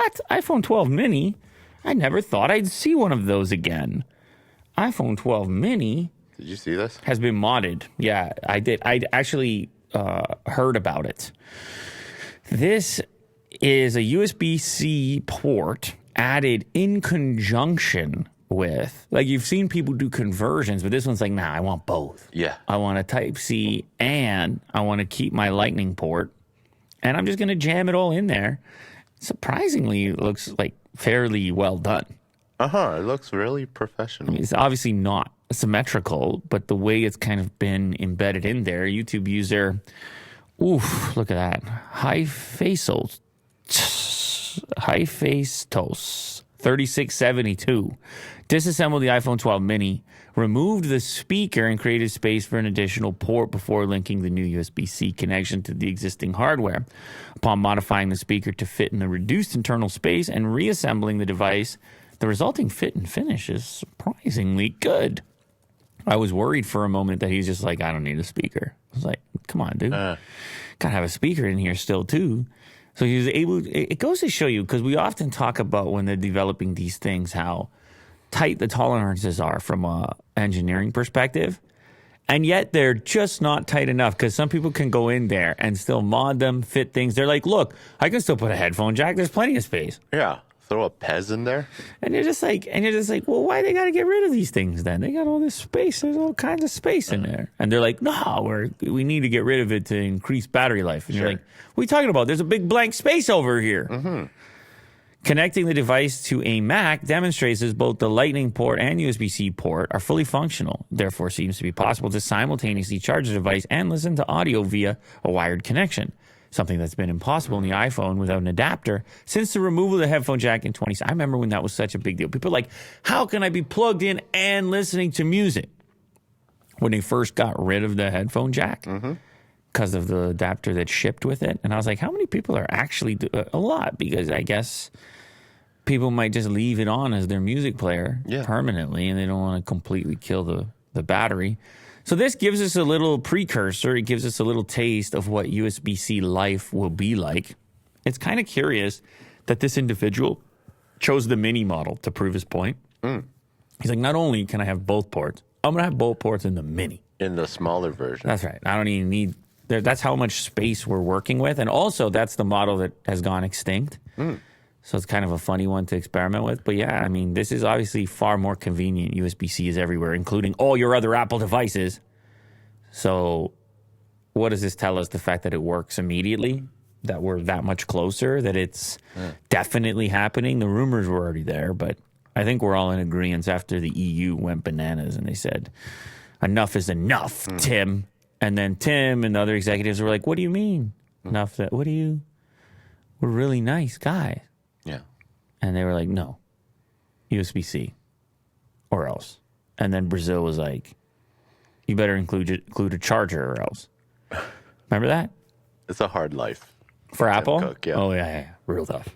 what? iPhone 12 mini? I never thought I'd see one of those again. iPhone 12 mini. Did you see this? Has been modded. Yeah, I did. I actually heard about it. This is a USB-C port added in conjunction with, like, you've seen people do conversions, but this one's like, nah, I want both. Yeah. I want a Type-C and I want to keep my Lightning port, and I'm just going to jam it all in there. Surprisingly, it looks like fairly well done. It looks really professional. I mean, it's obviously not symmetrical, but the way it's kind of been embedded in there, YouTube user, oof, look at that. Hyphasos 3672 disassembled the iPhone 12 mini, removed the speaker, and created space for an additional port before linking the new USB-C connection to the existing hardware. Upon modifying the speaker to fit in the reduced internal space and reassembling the device, the resulting fit and finish is surprisingly good. I was worried for a moment that he's just like, I don't need a speaker. I was like, come on, dude. Gotta have a speaker in here still, too. So he was able, it goes to show you, because we often talk about when they're developing these things, how tight the tolerances are from a engineering perspective. And yet they're just not tight enough, because some people can go in there and still mod them, fit things. They're like, look, I can still put a headphone jack. There's plenty of space. Yeah. Throw a Pez in there. And you're just like, well, why they got to get rid of these things then? They got all this space. There's all kinds of space in there. And they're like, no, we need to get rid of it to increase battery life. And you're like, what are you talking about? There's a big blank space over here. Mm-hmm. Connecting the device to a Mac demonstrates that both the Lightning port and USB-C port are fully functional. Therefore, it seems to be possible to simultaneously charge the device and listen to audio via a wired connection. Something that's been impossible in the iPhone without an adapter since the removal of the headphone jack in 20. I remember when that was such a big deal. People are like, how can I be plugged in and listening to music? When they first got rid of the headphone jack because of the adapter that shipped with it. And I was like, how many people are actually a lot? Because I guess people might just leave it on as their music player permanently, and they don't want to completely kill the battery. So this gives us a little precursor. It gives us a little taste of what USB-C life will be like. It's kind of curious that this individual chose the mini model to prove his point. He's like, not only can I have both ports, I'm going to have both ports in the mini. In the smaller version. That's right. I don't even need... That's how much space we're working with. And also, that's the model that has gone extinct. So it's kind of a funny one to experiment with. But yeah, I mean, this is obviously far more convenient. USB-C is everywhere, including all your other Apple devices. So what does this tell us? The fact that it works immediately, that we're that much closer, that it's definitely happening. The rumors were already there, but I think we're all in agreement after the EU went bananas and they said, enough is enough, Tim. And then Tim and the other executives were like, what do you mean? Enough that, we're really nice guys. Yeah. And they were like, no, USB-C or else. And then Brazil was like, you better include a charger or else. Remember that? It's a hard life. For Apple? Cook, yeah. Oh, yeah. Real tough.